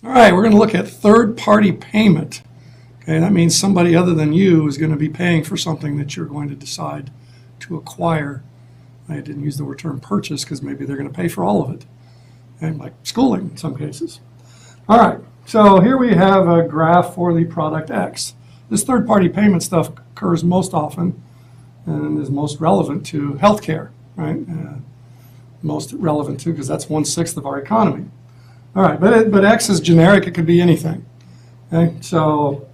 All right, we're going to look at third-party payment. Okay, that means somebody other than you is going to be paying for something that you're going to decide to acquire. I didn't use the term purchase because maybe they're going to pay for all of it, and like schooling in some cases. All right, so here we have a graph for the product X. This third-party payment stuff occurs most often and is most relevant to healthcare, right? Most relevant to, because that's 1/6 of our economy. All right, but X is generic. It could be anything. Okay, so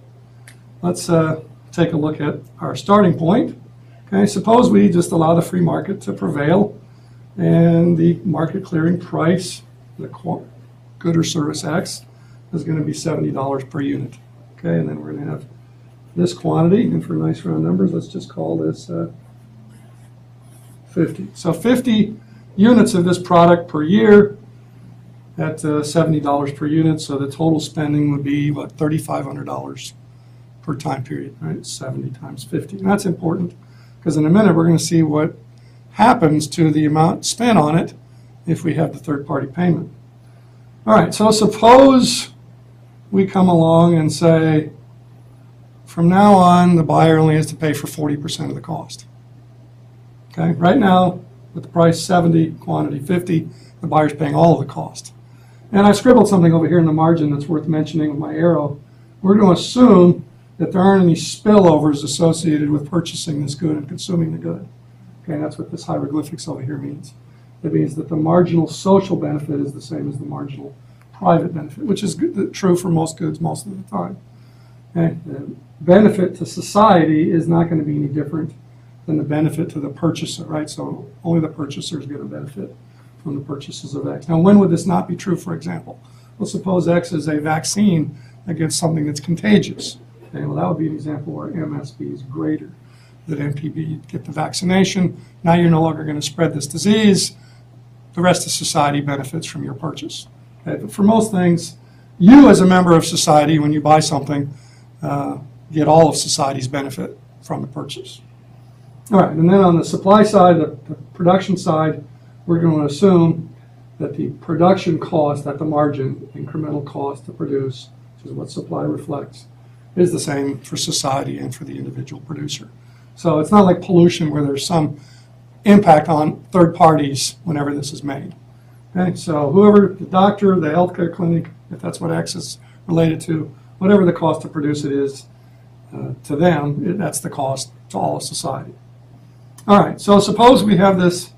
let's take a look at our starting point. Okay, suppose we just allow the free market to prevail, and the market clearing price, the good or service X, is going to be $70 per unit. Okay, and then we're going to have this quantity, and for nice round numbers, let's just call this 50. So 50 units of this product per year at $70 per unit, so the total spending would be, what, $3,500 per time period, right? 70 times 50. And that's important because in a minute we're going to see what happens to the amount spent on it if we have the third-party payment. All right, so suppose we come along and say, from now on, the buyer only has to pay for 40% of the cost. Okay, right now, with the price 70, quantity 50, the buyer's paying all of the cost. And I scribbled something over here in the margin that's worth mentioning with my arrow. We're going to assume that there aren't any spillovers associated with purchasing this good and consuming the good. Okay, and that's what this hieroglyphics over here means. It means that the marginal social benefit is the same as the marginal private benefit, which is true for most goods most of the time. Okay, the benefit to society is not going to be any different than the benefit to the purchaser, right? So only the purchaser is going to benefit from the purchases of X. Now, when would this not be true, for example? Well, suppose X is a vaccine against something that's contagious. Okay, well, that would be an example where MSB is greater than NPB. You get the vaccination. Now you're no longer going to spread this disease. The rest of society benefits from your purchase. Okay, but for most things, you as a member of society, when you buy something, get all of society's benefit from the purchase. All right, and then on the supply side, the production side, we're going to assume that the production cost at the margin, incremental cost to produce, which is what supply reflects, is the same for society and for the individual producer. So it's not like pollution where there's some impact on third parties whenever this is made. Okay, so whoever, the doctor, the healthcare clinic, if that's what X is related to, whatever the cost to produce it is to them, that's the cost to all of society. All right, so suppose we have this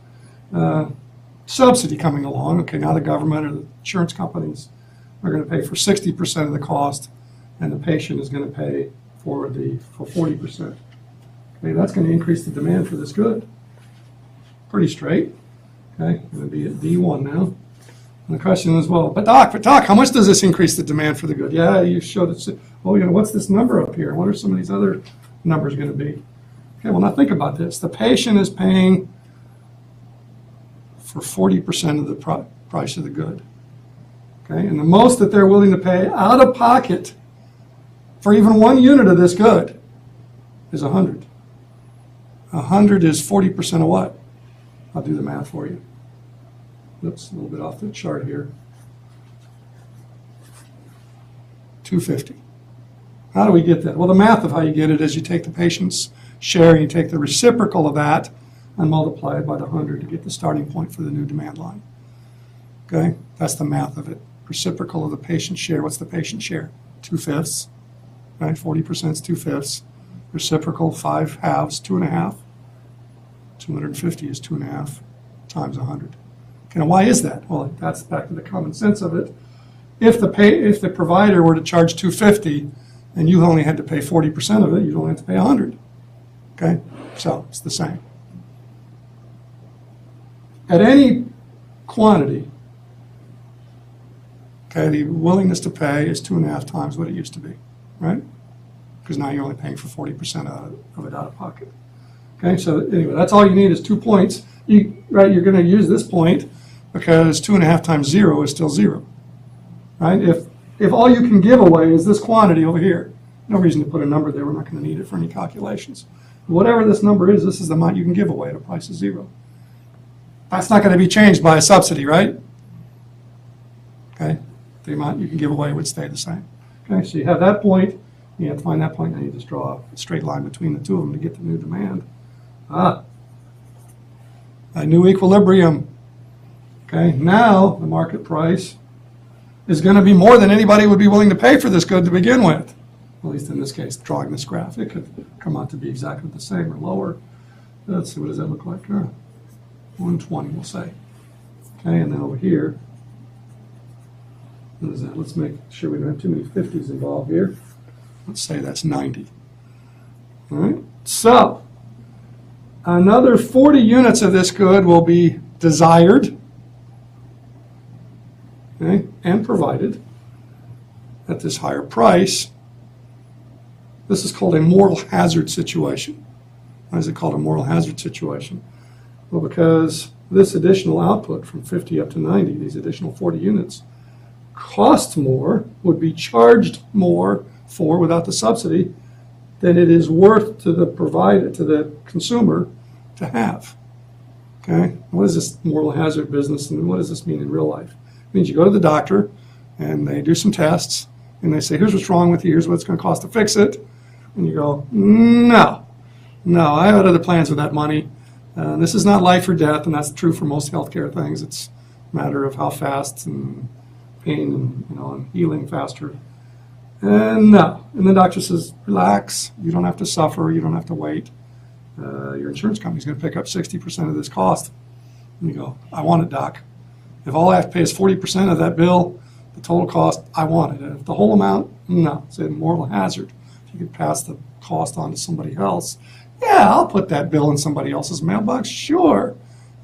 subsidy coming along. Okay, now the government or the insurance companies are going to pay for 60% of the cost, and the patient is going to pay for 40%. Okay, that's going to increase the demand for this good. Pretty straight. Okay, going to be at D1 now. And the question is, well, but doc, how much does this increase the demand for the good? Yeah, you showed it. Well, what's this number up here? What are some of these other numbers going to be? Okay, well, now think about this. The patient is paying for 40% of the price of the good. Okay, and the most that they're willing to pay out of pocket for even one unit of this good is 100. 100 is 40% of what? I'll do the math for you. Oops, a little bit off the chart here. 250. How do we get that? Well, the math of how you get it is you take the patient's share, and you take the reciprocal of that and multiply it by the 100 to get the starting point for the new demand line. Okay, that's the math of it. Reciprocal of the patient share. What's the patient share? 2/5, right? 40% is 2/5. Reciprocal, 5 halves, 2.5. 250 is 2.5 times 100. Okay, now why is that? Well, that's back to the common sense of it. If the provider were to charge 250 and you only had to pay 40% of it, you'd only have to pay 100. Okay, so it's the same. At any quantity, okay, the willingness to pay is 2.5 times what it used to be, right? Because now you're only paying for 40% of it out of pocket. Okay, so anyway, that's all you need is 2 points. You're going to use this point because 2.5 times 0 is still 0, right? If all you can give away is this quantity over here, no reason to put a number there. We're not going to need it for any calculations. Whatever this number is, this is the amount you can give away at a price of 0. That's not going to be changed by a subsidy, right? Okay, the amount you can give away would stay the same. Okay, so you have that point, you have to find that point, and you just draw a straight line between the two of them to get the new demand. A new equilibrium. Okay, now the market price is going to be more than anybody would be willing to pay for this good to begin with. At least in this case, drawing this graph, it could come out to be exactly the same or lower. Let's see, what does that look like? 120, we'll say. Okay, and then over here, what is that? Let's make sure we don't have too many 50s involved here. Let's say that's 90. All right, so another 40 units of this good will be desired, okay, and provided at this higher price. This is called a moral hazard situation. Why is it called a moral hazard situation? Well, because this additional output from 50 up to 90, these additional 40 units, cost more, would be charged more for without the subsidy than it is worth to the provider, to the consumer to have. Okay? What is this moral hazard business, and what does this mean in real life? It means you go to the doctor and they do some tests and they say, here's what's wrong with you, here's what it's going to cost to fix it. And you go, no, I have other plans with that money. This is not life or death, and that's true for most healthcare things. It's a matter of how fast and pain and healing faster. And no. And the doctor says, relax, you don't have to suffer, you don't have to wait. Your insurance company's going to pick up 60% of this cost. And you go, I want it, doc. If all I have to pay is 40% of that bill, the total cost, I want it. And if the whole amount, no. It's a moral hazard. If you could pass the cost on to somebody else, yeah, I'll put that bill in somebody else's mailbox, sure.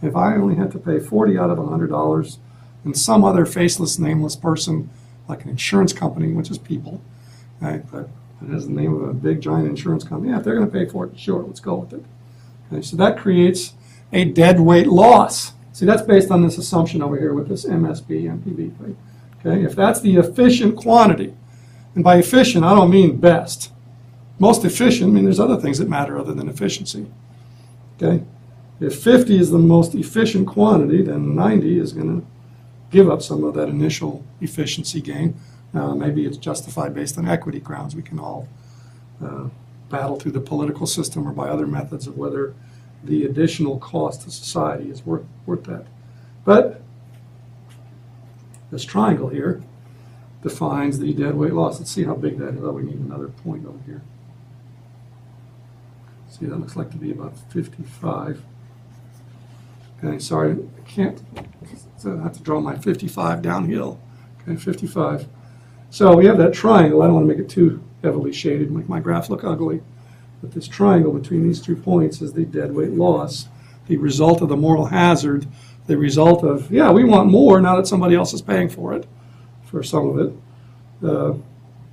If I only had to pay 40 out of $100 and some other faceless, nameless person, like an insurance company, which is people, right, but it has the name of a big, giant insurance company, yeah, if they're going to pay for it, sure, let's go with it. Okay, so that creates a dead weight loss. See, that's based on this assumption over here with this MSB, MPB thing. Okay, if that's the efficient quantity, and by efficient, I don't mean best. Most efficient, I mean, there's other things that matter other than efficiency. Okay? If 50 is the most efficient quantity, then 90 is going to give up some of that initial efficiency gain. Maybe it's justified based on equity grounds. We can all battle through the political system or by other methods of whether the additional cost to society is worth that. But this triangle here defines the dead weight loss. Let's see how big that is. Oh, we need another point over here. See, that looks like to be about 55. Okay, sorry, I can't. So I have to draw my 55 downhill. Okay, 55. So we have that triangle. I don't want to make it too heavily shaded, make my graph look ugly. But this triangle between these 2 points is the dead weight loss, the result of the moral hazard, the result of, yeah, we want more now that somebody else is paying for it, for some of it.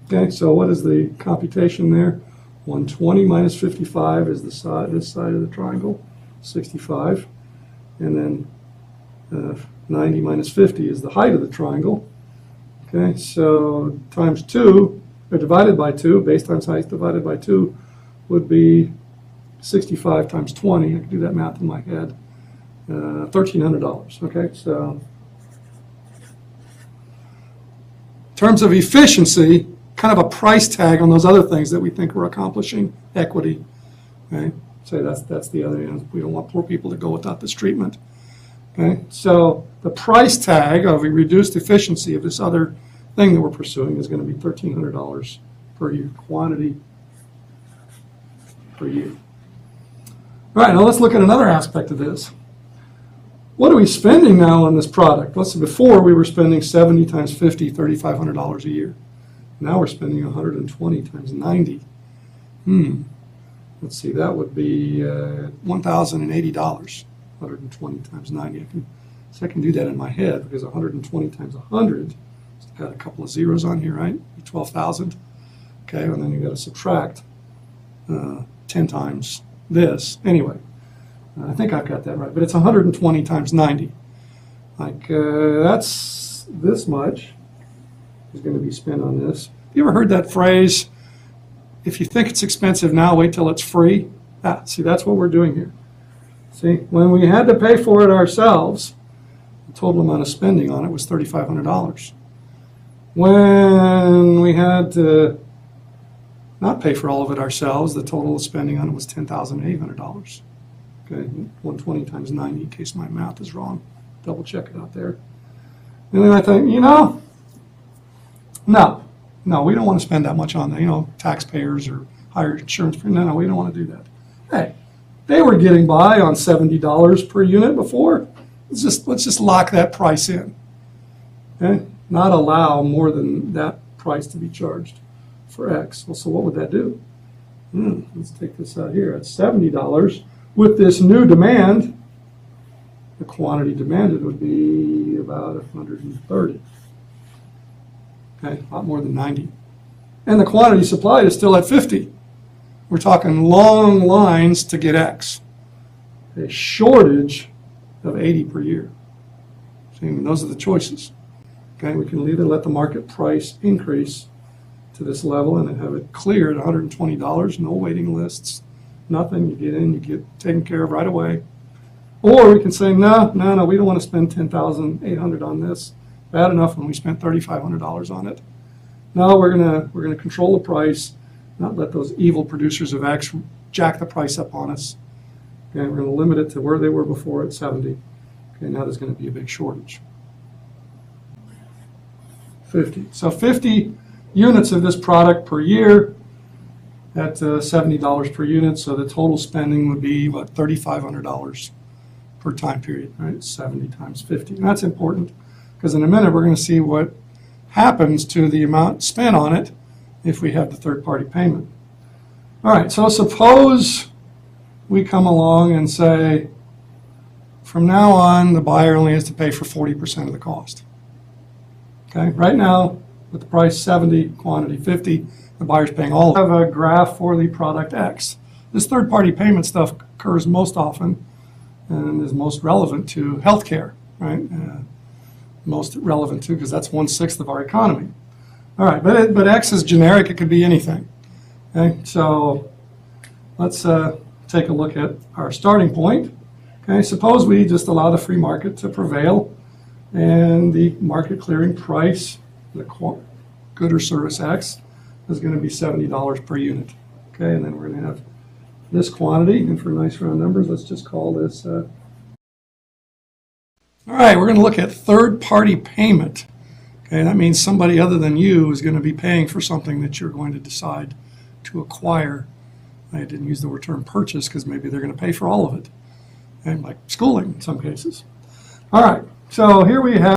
Okay, so what is the computation there? 120 minus 55 is the side, this side of the triangle, 65. And then 90 minus 50 is the height of the triangle. Okay, so times 2, or divided by 2, base times height divided by 2 would be 65 times 20. I can do that math in my head. $1,300. Okay, so in terms of efficiency, kind of a price tag on those other things that we think we're accomplishing, equity. Okay, so that's the other end. We don't want poor people to go without this treatment. Okay, so the price tag of a reduced efficiency of this other thing that we're pursuing is going to be $1,300 per year, quantity per year. All right, now let's look at another aspect of this. What are we spending now on this product? Let's see, before we were spending 70 times 50, $3,500 a year. Now we're spending 120 times 90. Let's see, that would be $1,080. 120 times 90. I can do that in my head because 120 times 100, got a couple of zeros on here, right? 12,000. Okay, and then you got to subtract 10 times this. Anyway, I think I've got that right, but it's 120 times 90. Like that's this much is going to be spent on this. You ever heard that phrase? If you think it's expensive now, wait till it's free. See, that's what we're doing here. See, when we had to pay for it ourselves, the total amount of spending on it was $3,500. When we had to not pay for all of it ourselves, the total spending on it was $10,800. Okay, 120 times 90, in case my math is wrong. Double check it out there. And then I think, no, we don't want to spend that much on the, taxpayers or higher insurance. No, we don't want to do that. Hey, they were getting by on $70 per unit before. Let's just lock that price in. Okay, not allow more than that price to be charged for X. Well, so what would that do? Let's take this out here. At $70 with this new demand, the quantity demanded would be about 130. Okay, a lot more than 90. And the quantity supplied is still at 50. We're talking long lines to get X. A shortage of 80 per year. See, and those are the choices. Okay, we can either let the market price increase to this level and then have it clear at $120, no waiting lists, nothing. You get in, you get taken care of right away. Or we can say, no, we don't want to spend $10,800 on this. Bad enough when we spent $3,500 on it. No, we're gonna control the price, not let those evil producers of X jack the price up on us. Okay, we're going to limit it to where they were before at 70. Okay, now there's going to be a big shortage. 50. So 50 units of this product per year at $70 per unit. So the total spending would be about $3,500 per time period, right? 70 times 50. And that's important because in a minute we're going to see what happens to the amount spent on it if we have the third-party payment. All right, so suppose we come along and say, from now on, the buyer only has to pay for 40% of the cost. Okay, right now, with the price 70, quantity 50, the buyer's paying all of it. I have a graph for the product X. This third-party payment stuff occurs most often and is most relevant to healthcare, right? Most relevant to, because that's 1/6 of our economy. All right, but X is generic. It could be anything. Okay, so let's take a look at our starting point. Okay, suppose we just allow the free market to prevail and the market clearing price, the good or service X, is going to be $70 per unit. Okay, and then we're going to have this quantity, and for nice round numbers, let's just call this. All right, we're going to look at third-party payment. Okay, that means somebody other than you is going to be paying for something that you're going to decide to acquire. I didn't use the term purchase because maybe they're going to pay for all of it, and like schooling in some cases. All right, so here we have